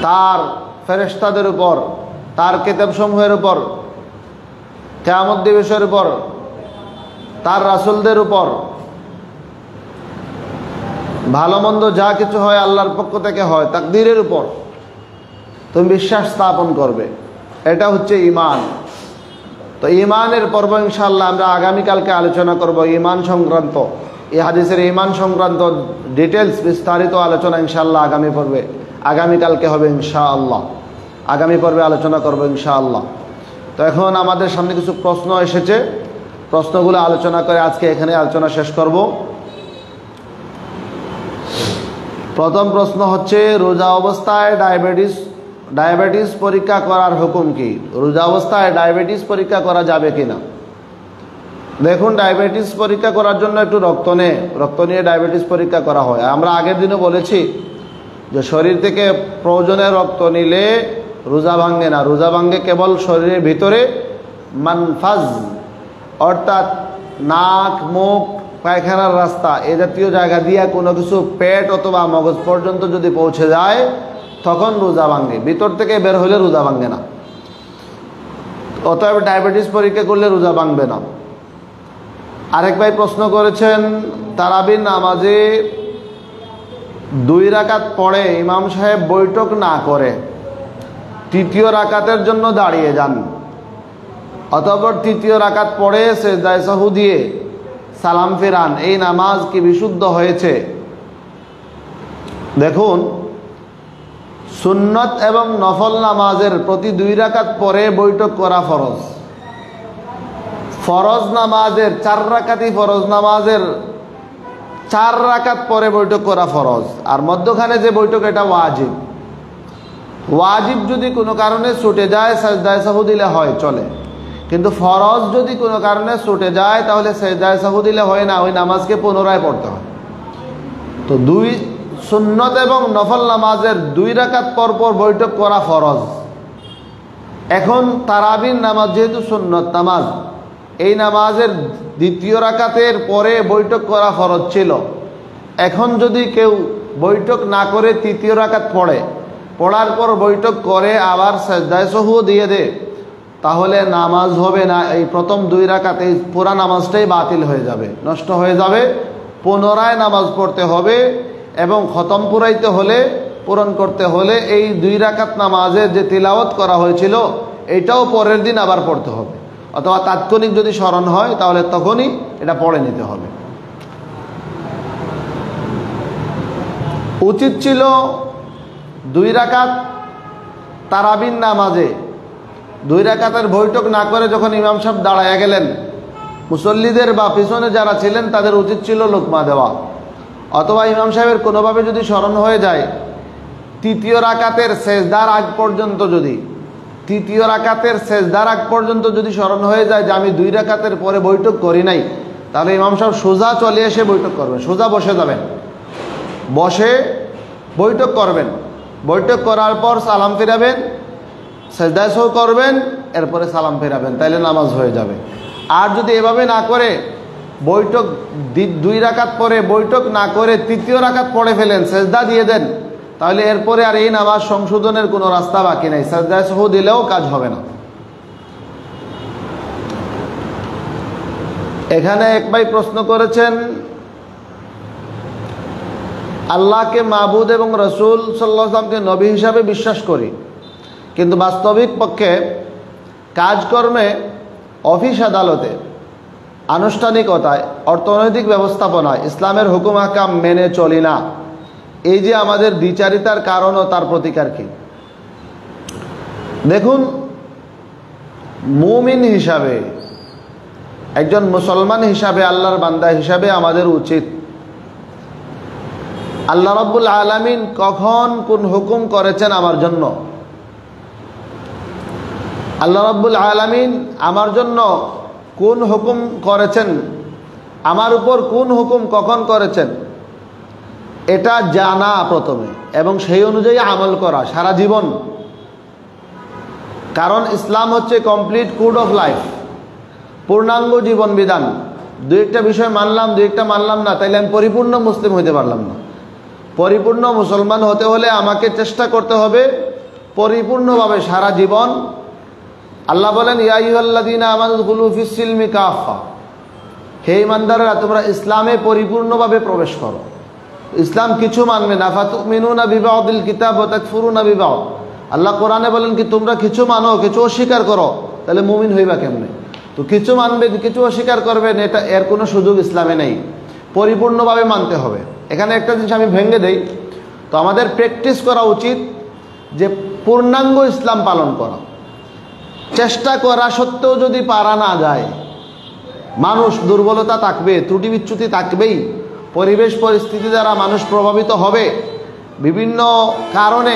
তার ফেরেশতাদের উপর, তার কিতাবসমূহের উপর, কিয়ামত দিবসের উপর, তার রাসূলদের উপর, ভালো মন্দ যা কিছু হয় আল্লাহর পক্ষ থেকে হয়, তাকদীরের উপর তুমি বিশ্বাস স্থাপন করবে। এটা হচ্ছে ঈমান। তো ঈমানের পর্ব ইনশাআল্লাহ আমরা আগামীকালকে আলোচনা করব। ঈমান সংক্রান্ত, এই হাদিসের ঈমান সংক্রান্ত ডিটেলস বিস্তারিত আলোচনা ইনশাআল্লাহ আগামী পর্বে আগামীকালকে হবে ইনশাআল্লাহ। আগামী পর্বে আলোচনা করব ইনশাআল্লাহ। তো এখন আমাদের সামনে কিছু প্রশ্ন এসেছে, প্রশ্নগুলো আলোচনা করে আজকে এখানে আলোচনা শেষ করব। প্রথম প্রশ্ন হচ্ছে, রোজা অবস্থায় ডায়াবেটিস পরীক্ষা করার হুকুম কি? রোজা অবস্থায় ডায়াবেটিস পরীক্ষা করা যাবে কিনা? দেখুন, ডায়াবেটিস পরীক্ষা করার জন্য একটু রক্ত নিয়ে ডায়াবেটিস পরীক্ষা করা হয়। আমরা আগের দিনও বলেছি যে শরীর থেকে প্রয়োজনে রক্ত নিলে রোজা ভাঙে না। রোজা ভাঙে কেবল শরীরের ভিতরে মানফাজ, অর্থাৎ নাক, মুখ, পায়খানার রাস্তা এ জাতীয় জায়গা দিয়ে কোনো কিছু পেট অথবা মগজ পর্যন্ত যদি পৌঁছে যায় তখন রোজা ভাঙে। ভিতর থেকে বের হলে রোজা ভাঙে না। অতএব ডায়াবেটিস পরীক্ষা করলে রোজা ভাঙবে না। আরেক ভাই প্রশ্ন করেছেন, তারাবির নামাজে 2 রাকাত পড়ে ইমাম সাহেব বৈঠক না করে তৃতীয় রাকাতের জন্য দাঁড়িয়ে যান, অতঃপর তৃতীয় রাকাত পড়ে সেজদায়ে সাহু দিয়ে সালাম ফেরান, এই নামাজ কি বিশুদ্ধ হয়েছে? দেখুন, সুন্নত এবং নফল নামাজের প্রতি 2 রাকাত পরে বৈঠক করা ফরজ। ফরজ নামাজের 4 রাকাতই ফরজ নামাজের 4 রাকাত পরে বৈঠক করা ফরজ। আর মধ্যখানে যে বৈঠক এটা ওয়াজিব। ওয়াজিব যদি কোনো কারণে ছুটে যায় সেজদায়ে সাহু দিলে হয়, চলে। কিন্তু ফরজ যদি কোনো কারণে ছুটে যায় তাহলে সেজদায়ে সাহু দিলে হয় না, ওই নামাজকে পুনরায় পড়তে হয়। তো সুন্নত এবং নফল নামাজের 2 রাকাত পর পর বৈঠক করা ফরজ। এখন তারাবির নামাজ যেহেতু সুন্নত নামাজ, এই নামাজের দ্বিতীয় রাকাতের পরে বৈঠক করা ফরজ ছিল। এখন যদি কেউ বৈঠক না করে তৃতীয় রাকাত পড়ার পর বৈঠক করে আবার সেজদায়ে সাহু দিয়ে দেয়, তাহলে নামাজ হবে না। এই প্রথম 2 রাকাত, এই পুরা নামাজটাই বাতিল হয়ে যাবে, নষ্ট হয়ে যাবে। পুনরায় নামাজ পড়তে হবে এবং খতম পূরণ করতে হলে এই 2 রাকাত নামাজের যে তিলাওয়াত করা হয়েছিল এটাও পরের দিন আবার পড়তে হবে, অথবা তাৎক্ষণিক যদি স্মরণ হয় তাহলে তখনই এটা পড়ে নিতে হবে। উচিত ছিল 2 রাকাত তারাবির নামাজে 2 রাকাতের বৈঠক না করে যখন ইমাম সাহেব দাঁড়ায়া গেলেন, মুসল্লিদের বা পিছনে যারা ছিলেন তাদের উচিত ছিল লোকমা দেওয়া, অথবা ইমাম সাহেবের কোনোভাবে যদি স্মরণ হয়ে যায় তৃতীয় রাকাতের সেজদার আগ পর্যন্ত যদি স্মরণ হয়ে যায় যে আমি 2 রাকাতের পরে বৈঠক করি নাই, তাহলে ইমাম সাহেব সোজা চলে এসে বৈঠক করবেন, সোজা বসে যাবেন, বসে বৈঠক করবেন। বৈঠক করার পর সালাম ফিরাবেন, সেজদায়ে সাহু করবেন, এরপরে সালাম ফেরাবেন, তাইলে নামাজ হয়ে যাবে। আর যদি এভাবে না করে বৈঠক 2 রাকাত পরে বৈঠক না করে তৃতীয় রাকাত পড়ে ফেলেন, সেজদা দিয়ে দেন, তাহলে এরপরে আর এই নামাজ সংশোধনের কোনো রাস্তা বাকি নেই, সেজদায়ে সাহু দিলেও কাজ হবে না। এখানে এক ভাই প্রশ্ন করেছেন, আল্লাহকে মাবুদ এবং রসুল সাল্লাল্লাহু আলাইহি ওয়াসাল্লামকে নবী হিসাবে বিশ্বাস করি, কিন্তু বাস্তবিক পক্ষে কাজকর্মে, অফিস আদালতে, আনুষ্ঠানিকতায়, অর্থনৈতিক ব্যবস্থাপনায় ইসলামের হুকুম আহকাম মেনে চলি না। এই যে আমাদের দ্বিচারিতার কারণ ও তার প্রতিকার কি? দেখুন, মুমিন হিসাবে, একজন মুসলমান হিসাবে, আল্লাহর বান্দা হিসাবে আমাদের উচিত আল্লাহ রাব্বুল আলামিন কখন কোন হুকুম করেছেন আমার জন্য, আল্লাহ রাব্বুল আলামিন আমার জন্য কোন হুকুম করেছেন, আমার উপর কোন হুকুম কখন করেছেন, এটা জানা প্রথমে এবং সেই অনুযায়ী আমল করা সারা জীবন। কারণ ইসলাম হচ্ছে কমপ্লিট কোড অফ লাইফ, পূর্ণাঙ্গ জীবন বিধান। 2-1টা বিষয় মানলাম, 2-1টা মানলাম না, তাইলে আমি পরিপূর্ণ মুসলিম হইতে পারলাম না। পরিপূর্ণ মুসলমান হতে হলে আমাকে চেষ্টা করতে হবে পরিপূর্ণভাবে সারা জীবন। আল্লাহ বলেন, ইয়া আইয়ুহাল্লাযীনা আমানু দুখুলু ফিস সিলমি কাফা, হে ঈমানদাররা তোমরা ইসলামে পরিপূর্ণভাবে প্রবেশ করো। ইসলাম কিছু মানবে না, ফাতুমিনুনা বিবাদিল কিতাব ওয়া তাকফুরুনা বিবাদ। আল্লাহ কোরআনে বলেন কি তোমরা কিছু মানো, কিছু অস্বীকার করো, তাহলে মুমিন হইবা কেমনে? তো কিছু মানবে, কিছু অস্বীকার করবেন, এটা এর কোনো সুযোগ ইসলামে নেই। পরিপূর্ণভাবে মানতে হবে। এখানে একটা জিনিস আমি ভেঙে দেই, তো আমাদের প্র্যাকটিস করা উচিত যে পূর্ণাঙ্গ ইসলাম পালন করা। চেষ্টা করা সত্ত্বেও যদি পারা না যায়, মানুষ দুর্বলতা থাকবে, ত্রুটি বিচ্যুতি থাকবেই, পরিবেশ পরিস্থিতি দ্বারা মানুষ প্রভাবিত হবে, বিভিন্ন কারণে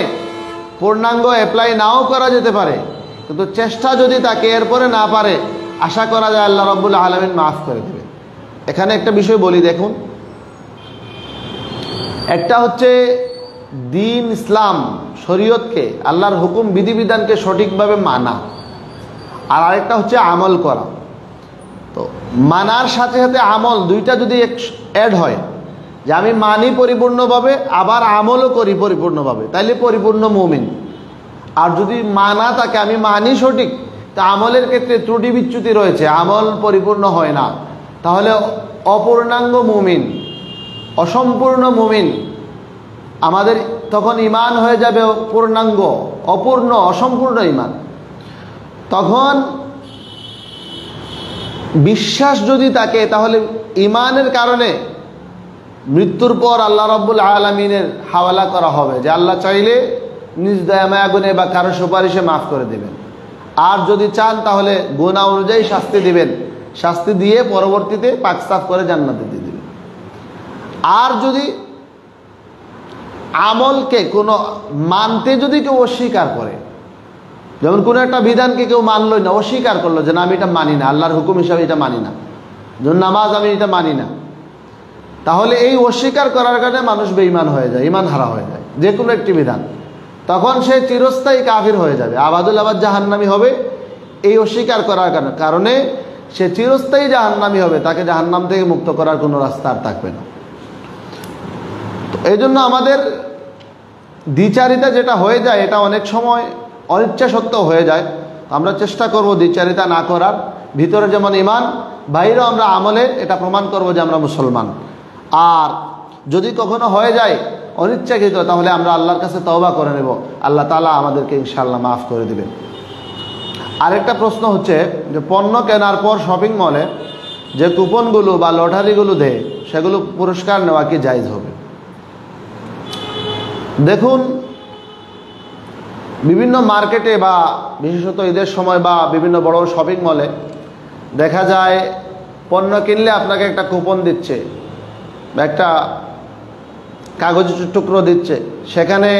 পূর্ণাঙ্গ অ্যাপ্লাই নাও করা যেতে পারে, কিন্তু চেষ্টা যদি থাকে এরপরে না পারে, আশা করা যায় আল্লাহ রাব্বুল আলামিন মাফ করে দেবে। এখানে একটা বিষয় বলি, দেখুন, একটা হচ্ছে দিন ইসলাম শরীয়তকে, আল্লাহর হুকুম বিধিবিধানকে সঠিকভাবে মানা, আর আরেকটা হচ্ছে আমল করা। তো মানার সাথে সাথে আমল দুইটা যদি অ্যাড হয়, যে আমি মানি পরিপূর্ণভাবে আবার আমলও করি পরিপূর্ণভাবে, তাইলে পরিপূর্ণ মুমিন। আর যদি মানা থাকে আমি মানি সঠিক, তা আমলের ক্ষেত্রে ত্রুটি বিচ্যুতি রয়েছে, আমল পরিপূর্ণ হয় না, তাহলে অপূর্ণাঙ্গ মুমিন, অসম্পূর্ণ মুমিন। আমাদের তখন ঈমান হয়ে যাবে পূর্ণাঙ্গ, অপূর্ণ অসম্পূর্ণ ঈমান। তখন বিশ্বাস যদি থাকে, তাহলে ঈমানের কারণে মৃত্যুর পর আল্লাহ রাব্বুল আলামিনের হাওয়ালা করা হবে, যে আল্লাহ চাইলে নিজ দয়া মায়া গুণে বা কারো সুপারিশে মাফ করে দেবেন, আর যদি চান তাহলে গুনাহ অনুযায়ী শাস্তি দিবেন, শাস্তি দিয়ে পরবর্তীতে পাক সাফ করে জান্নাতে দিয়ে দিবেন। আর যদি আমলকে কোনো মানতে যদি কেউ অস্বীকার করে, যেমন কোনো একটা বিধানকে কেউ মানলই না, অস্বীকার করলো যে না আমি এটা মানি না, আল্লাহর হুকুম হিসাবে এটা মানি না, যেমন নামাজ আমি এটা মানি না, তাহলে এই অস্বীকার করার কারণে মানুষ বেঈমান হয়ে যায়, ঈমান হারা হয়ে যায় যে কোনো একটি বিধান। তখন সে চিরস্থায়ী কাফির হয়ে যাবে, আবাদুল আবাদ জাহান্নামী হবে। এই অস্বীকার করার কারণে সে চিরস্থায়ী জাহান্নামী হবে, তাকে জাহান্নাম থেকে মুক্ত করার কোনো রাস্তা আর থাকবে না। তো এই জন্য আমাদের দ্বিচারিতা যেটা হয়ে যায়, এটা অনেক সময় অনিচ্ছা সত্ত্বেও হয়ে যায়। আমরা চেষ্টা করব দ্বিচারিতা না করার, ভিতরে যেমন ঈমান, বাইরেও আমরা আমলে এটা প্রমাণ করব যে আমরা মুসলমান। আর যদি কখনো হয়ে যায় অনিচ্ছাকৃত, তাহলে আমরা আল্লাহর কাছে তওবা করে নেব, আল্লাহ তাআলা আমাদেরকে ইনশাআল্লাহ মাফ করে দেবেন। আরেকটা প্রশ্ন হচ্ছে যে পণ্য কেনার পর শপিং মলে যে কুপনগুলো বা লটারিগুলো দেয়, সেগুলো পুরস্কার নেওয়া কি জায়েজ হবে? দেখুন, বিভিন্ন মার্কেটে বা বিশেষত ঈদের সময় বা বিভিন্ন বড় শপিং মলে দেখা যায় পণ্য কিনলে আপনাকে একটা কুপন দিচ্ছে বা একটা কাগজের টুকরো দিচ্ছে, সেখানে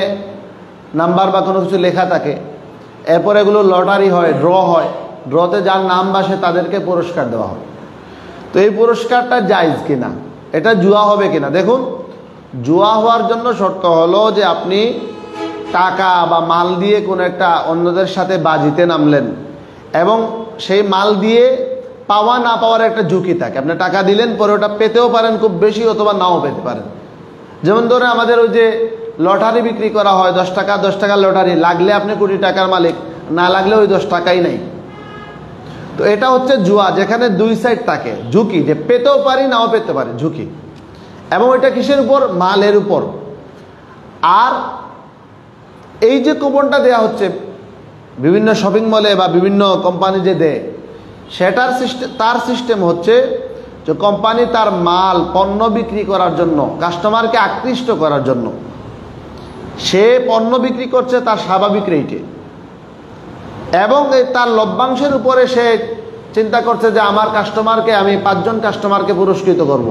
নাম্বার বা কোনো কিছু লেখা থাকে। এরপর এগুলো লটারি হয়, ড্র হয়, ড্রতে যার নাম বাসে তাদেরকে পুরস্কার দেওয়া হয়। তো এই পুরস্কারটা জায়েজ কিনা, এটা জুয়া হবে কিনা? দেখুন, জুয়া হওয়ার জন্য শর্ত হলো যে আপনি টাকা বা মাল দিয়ে কোনো একটা অন্যদের সাথে বাজিতে নামলেন, এবং সেই মাল দিয়ে পাওয়া না পাওয়ার একটা ঝুঁকি থাকে। আপনি টাকা দিলেন, পরে ওটা পেতেও পারেন খুব বেশি, অথবা নাও পেতে পারেন। যেমন ধরে আমাদের ওই যে লটারি বিক্রি করা হয়, 10 টাকা 10 টাকার লটারি, লাগলে আপনি কোটি টাকার মালিক, না লাগলে ওই 10 টাকাই নাই। তো এটা হচ্ছে জুয়া, যেখানে দুই সাইড থাকে, ঝুঁকি, যে পেতেও পারি নাও পেতে পারি, ঝুঁকি। এবং এটা কিসের উপর? মালের উপর। আর এই যে কুপনটা দেয়া হচ্ছে বিভিন্ন শপিং মলে বা বিভিন্ন কোম্পানি যে দেয়, সেটার তার সিস্টেম হচ্ছে যে কোম্পানি তার মাল পণ্য বিক্রি করার জন্য, কাস্টমারকে আকৃষ্ট করার জন্য সে পণ্য বিক্রি করছে তার স্বাভাবিক রেটে, এবং তার লভ্যাংশের উপরে সে চিন্তা করছে যে আমার কাস্টমারকে, আমি 5 জন কাস্টমারকে পুরস্কৃত করব,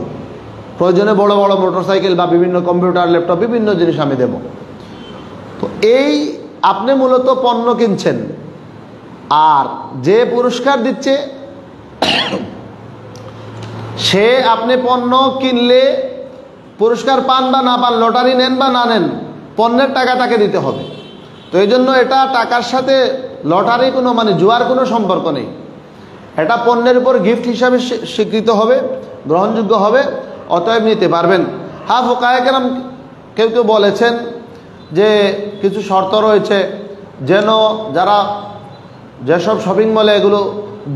প্রয়োজনে বড় বড় মোটরসাইকেল বা বিভিন্ন কম্পিউটার, ল্যাপটপ, বিভিন্ন জিনিস আমি দেব। তো এই আপনি মূলত পণ্য কিনছেন, আর যে পুরস্কার দিচ্ছে সে, আপনি পণ্য কিনলে পুরস্কার পান বা না পান, লটারি নেন বা না নেন, পণ্যের টাকা তাকে দিতে হবে। তো এই জন্য এটা টাকার সাথে লটারি কোনো, মানে জুয়ার কোনো সম্পর্ক নেই। এটা পণ্যের উপর গিফট হিসাবে স্বীকৃত হবে, গ্রহণযোগ্য হবে, অতএব নিতে পারবেন। হ্যাঁ, ফুকায়ে কেরাম কেউ কেউ বলেছেন যে কিছু শর্ত রয়েছে, যেন যারা যেসব শপিং মলে এগুলো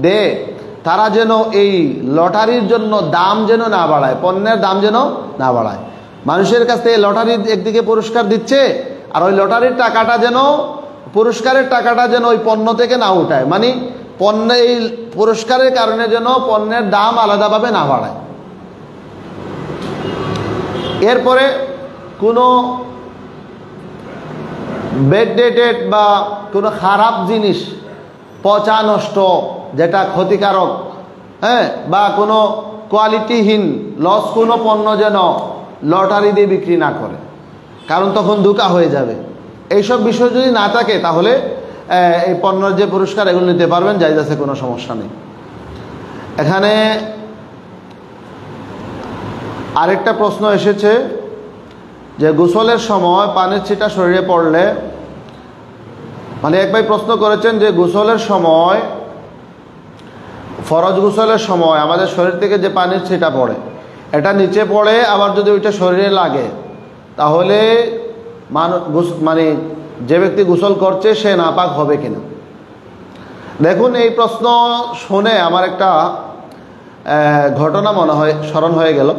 দেয়, তারা যেন এই লটারির জন্য দাম যেন না বাড়ায়, পণ্যের দাম যেন না বাড়ায়। মানুষের কাছ থেকে লটারির একদিকে পুরস্কার দিচ্ছে, আর ওই লটারির টাকাটা যেন, পুরস্কারের টাকাটা যেন ওই পণ্য থেকে না উঠায়, মানে পণ্য, এই পুরস্কারের কারণে যেন পণ্যের দাম আলাদাভাবে না বাড়ায়। এরপরে কোনো ব্যাকডেটেড বা কোনো খারাপ জিনিস, পচা নষ্ট যেটা ক্ষতিকারক, হ্যাঁ, বা কোনো কোয়ালিটিহীন লস কোনো পণ্য যেন লটারি দিয়ে বিক্রি না করে, কারণ তখন ধোঁকা হয়ে যাবে। এইসব বিষয় যদি না থাকে তাহলে এই পণ্যের যে পুরস্কার এগুলো নিতে পারবেন, জায়েজ আছে, কোনো সমস্যা নেই। এখানে আরেকটা প্রশ্ন এসেছে যে গোসলের সময় পানির ছিটা শরীরে পড়লে, মানে এক ভাই প্রশ্ন করেছেন যে গোসলের সময়, ফরজ গোসলের সময় আমাদের শরীর থেকে যে পানির ছিটা পড়ে এটা নিচে পড়ে, আবার যদি ওইটা শরীরে লাগে তাহলে মানে যে ব্যক্তি গোসল করছে সে নাপাক হবে কিনা। দেখুন, এই প্রশ্ন শুনে আমার একটা ঘটনা মনে হয় স্মরণ হয়ে গেল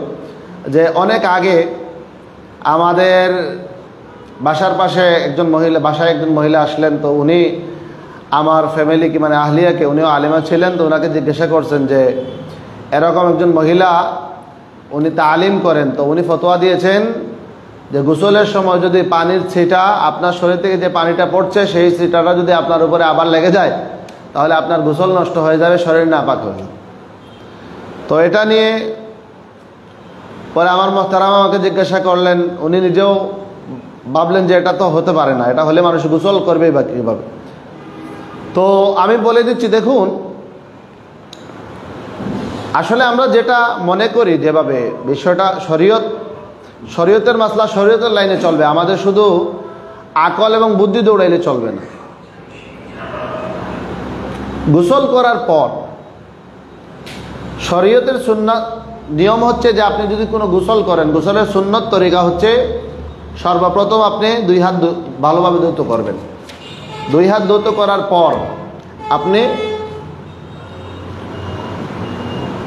যে অনেক আগে আমাদের বাসার পাশে বাসায় একজন মহিলা আসলেন। তো উনি আমার ফ্যামিলিকে, মানে আহলিয়াকে, উনিও আলিমা ছিলেন, তো ওনাকে জিজ্ঞাসা করছেন যে এরকম একজন মহিলা, উনি তালিম করেন, তো উনি ফতোয়া দিয়েছেন যে গোসলের সময় যদি পানির ছিটা আপনার শরীর থেকে যে পানিটা পড়ছে সেই ছিটাটা যদি আপনার উপরে আবার লেগে যায় তাহলে আপনার গোসল নষ্ট হয়ে যাবে, শরীর নাপাক হয়ে যাবে। তো এটা নিয়ে পরে আমার মোহতারাম আমাকে জিজ্ঞাসা করলেন, উনি নিজেও ভাবলেন যে এটা তো হতে পারে না, এটা হলে মানুষ গোসল করবেই বা কীভাবে। তো আমি বলে দিচ্ছি, দেখুন আসলে আমরা যেটা মনে করি যেভাবে বিষয়টা শরীয়তের মাসলা, শরীয়তের লাইনে চলবে, আমাদের শুধু আকল এবং বুদ্ধি দৌড়াইলে চলবে না। গোসল করার পর শরীয়তের সুন্নাত নিয়ম হচ্ছে যে আপনি যদি কোনো গোসল করেন, গোসলের সুন্নত তরিকা হচ্ছে সর্বপ্রথম আপনি 2 হাত ভালোভাবে ধৌত করবেন। 2 হাত ধৌত করার পর আপনি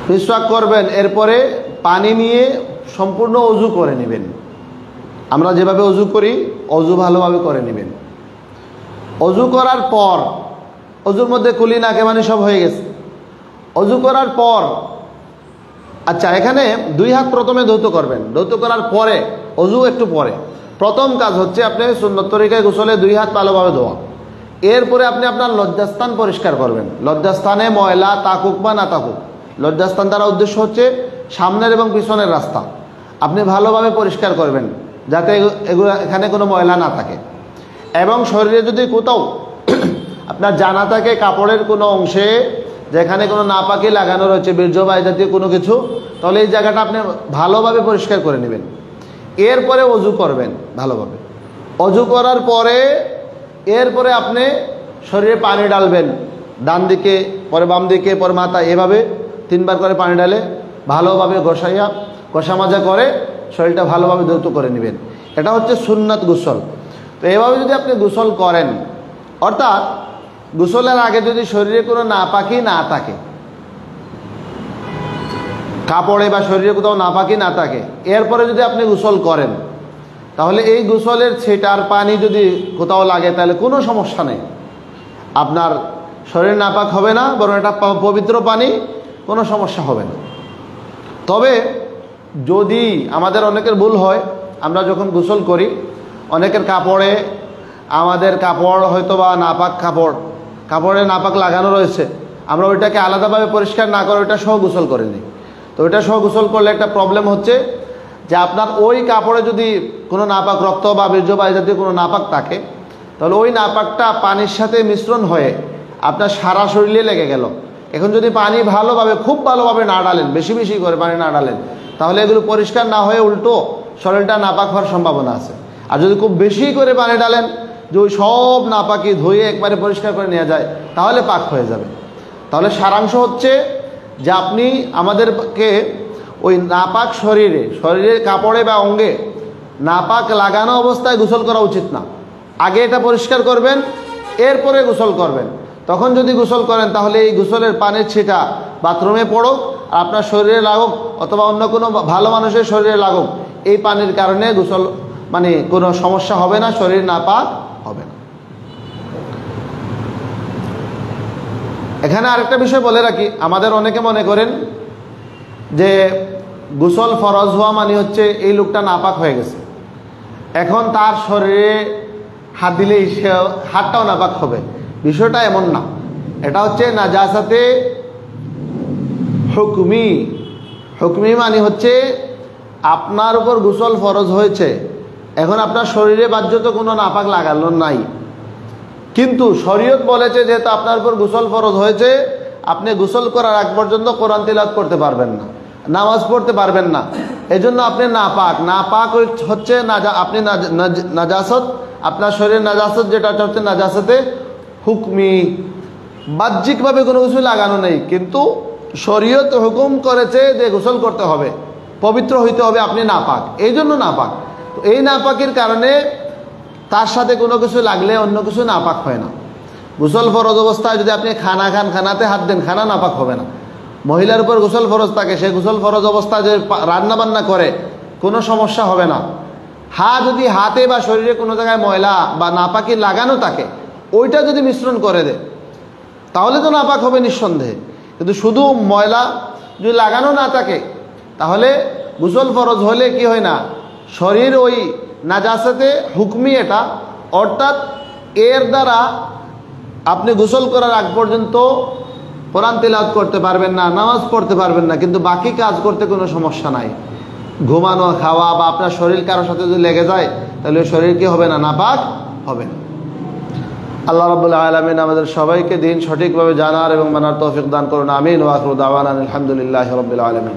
মিসওয়াক করবেন, এরপরে পানি নিয়ে সম্পূর্ণ অজু করে নেবেন। আমরা যেভাবে অজু করি অজু ভালোভাবে করে নেবেন। অজু করার পর, অজুর মধ্যে কুলি নাকে মানে সব হয়ে গেছে। অজু করার পর, আচ্ছা এখানে 2 হাত প্রথমে ধৌত করবেন, ধৌত করার পরে অজু একটু পরে। প্রথম কাজ হচ্ছে আপনি সুন্নত তরিকায় গোসলে 2 হাত ভালোভাবে ধোয়া। এরপরে আপনি আপনার লজ্জাস্থান পরিষ্কার করবেন। লজ্জাস্থানে ময়লা তাকুক বা না তাকুক, লজ্জাস্থান দ্বারা উদ্দেশ্য হচ্ছে সামনের এবং পিছনের রাস্তা, আপনি ভালোভাবে পরিষ্কার করবেন যাতে এখানে কোনো ময়লা না থাকে। এবং শরীরে যদি কোথাও আপনার জানা থাকে কাপড়ের কোনো অংশে যেখানে কোনো নাপাকি লাগানো রয়েছে, বীর্য বা জাতীয় কোনো কিছু, তাহলে এই জায়গাটা আপনি ভালোভাবে পরিষ্কার করে নেবেন। এরপরে অজু করবেন ভালোভাবে। অজু করার পরে এরপরে আপনি শরীরে পানি ডালবেন, ডান দিকে, পরে বাম দিকে, পরে মাথা, এভাবে 3 বার করে পানি ডালে ভালোভাবে ঘষা মাজা করে শরীরটা ভালোভাবে ধৌত করে নেবেন। এটা হচ্ছে সুন্নাত গোসল। তো এভাবে যদি আপনি গোসল করেন, অর্থাৎ গোসলের আগে যদি শরীরে কোনো নাপাকি না থাকে, কাপড়ে বা শরীরে কোথাও নাপাকি না থাকে, এরপরে যদি আপনি গোসল করেন তাহলে এই গোসলের ছিটার পানি যদি কোথাও লাগে তাহলে কোনো সমস্যা নেই, আপনার শরীর নাপাক হবে না, বরং এটা পবিত্র পানি, কোনো সমস্যা হবে না। তবে যদি আমাদের অনেকের ভুল হয়, আমরা যখন গোসল করি অনেকের কাপড়ে, আমাদের কাপড় হয়তো বা নাপাক কাপড়ে নাপাক লাগানো রয়েছে, আমরা ওইটাকে আলাদাভাবে পরিষ্কার না করে ওইটা সহ গোসল করে নিই। তো ওইটা সহ গোসল করলে একটা প্রবলেম হচ্ছে যে আপনার ওই কাপড়ে যদি কোনো নাপাক রক্ত বা বীর্য বা জাতীয় কোনো নাপাক থাকে তাহলে ওই নাপাকটা পানির সাথে মিশ্রণ হয়ে আপনার সারা শরীরে লেগে গেল। এখন যদি পানি ভালোভাবে, খুব ভালোভাবে না ডালেন, বেশি বেশি করে পানি না ডালেন, তাহলে এগুলো পরিষ্কার না হয়ে উল্টো শরীরটা নাপাক হওয়ার সম্ভাবনা আছে। আর যদি খুব বেশি করে পানি ডালেন, যে ওই সব নাপাকি ধুয়ে একবারে পরিষ্কার করে নেওয়া যায়, তাহলে পাক হয়ে যাবে। তাহলে সারাংশ হচ্ছে যে আপনি আমাদেরকে ওই নাপাক শরীরের কাপড়ে বা অঙ্গে নাপাক লাগানো অবস্থায় গোসল করা উচিত না। আগে এটা পরিষ্কার করবেন, এরপরে গোসল করবেন। তখন যদি গোসল করেন তাহলে এই গোসলের পানির ছিটা বাথরুমে পড়ুক, আর আপনার শরীরে লাগুক অথবা অন্য কোনো ভালো মানুষের শরীরে লাগুক, এই পানির কারণে গোসল মানে কোনো সমস্যা হবে না, শরীর নাপাক হবে না। এখানে আরেকটা বিষয় বলে রাখি, আমাদের অনেকে মনে করেন যে গোসল ফরজ হওয়া মানে হচ্ছে এই লোকটা নাপাক হয়ে গেছে, এখন তার শরীরে হাত দিলেই সে হাতটাও নাপাক হবে, বিষয়টা এমন না। এটা হচ্ছে নাজাসাতে হুকমি। হুকমি মানে হচ্ছে আপনার উপর গোসল ফরজ হয়েছে, এখন আপনার শরীরে বাহ্যত কোনো নাপাক লাগানো নাই, কিন্তু শরীয়ত বলেছে যেহেতু আপনার উপর গোসল ফরজ হয়েছে, আপনি গোসল করার আগ পর্যন্ত কোরআন তিলাওয়াত করতে পারবেন না, নামাজ পড়তে পারবেন না, এজন্য আপনি নাপাক। নাপাক হচ্ছে আপনি নাজাসত, আপনার শরীরের নাজাসত যেটা হচ্ছে নাজাসতে হুকমি। বাহ্যিকভাবে কোনো কিছু লাগানো নেই, কিন্তু শরীয়ত হুকুম করেছে যে গোসল করতে হবে, পবিত্র হইতে হবে, আপনি নাপাক, এই জন্য নাপাক। তো এই নাপাকের কারণে তার সাথে কোনো কিছু লাগলে অন্য কিছু নাপাক হয় না। গোসল ফরজ অবস্থায় যদি আপনি খানা খান, খানাতে হাত দেন, খানা নাপাক হবে না। মহিলার উপর গোসল ফরজ থাকে, সে গোসল ফরজ অবস্থায় যে রান্না বান্না করে কোনো সমস্যা হবে না। যদি হাতে বা শরীরে কোনো জায়গায় ময়লা বা নাপাকি লাগানো থাকে, ওইটা যদি মিশ্রণ করে দেয় তাহলে তো নাপাক হবে নিঃসন্দেহে। কিন্তু শুধু ময়লা যদি লাগানো না থাকে তাহলে গোসল ফরজ হলে কি হয় না, শরীর ওই নাজাসাতে হুকমি এটা, অর্থাৎ এর দ্বারা আপনি গোসল করার আগ পর্যন্ত কোরআন তিলাওয়াত করতে পারবেন না, নামাজ পড়তে পারবেন না, কিন্তু বাকি কাজ করতে কোনো সমস্যা নাই। ঘুমানো, খাওয়া বা আপনার শরীর কারোর সাথে যদি লেগে যায় তাহলে শরীর কি হবে না, নাপাক হবে না। আল্লাহ রাব্বুল আলামিন আমাদের সবাইকে দিন সঠিকভাবে জানার এবং মানার তৌফিক দান করুন। আমিন। ওয়া আখিরু দাওয়ানা আলহামদুলিল্লাহি রাব্বিল আলামিন।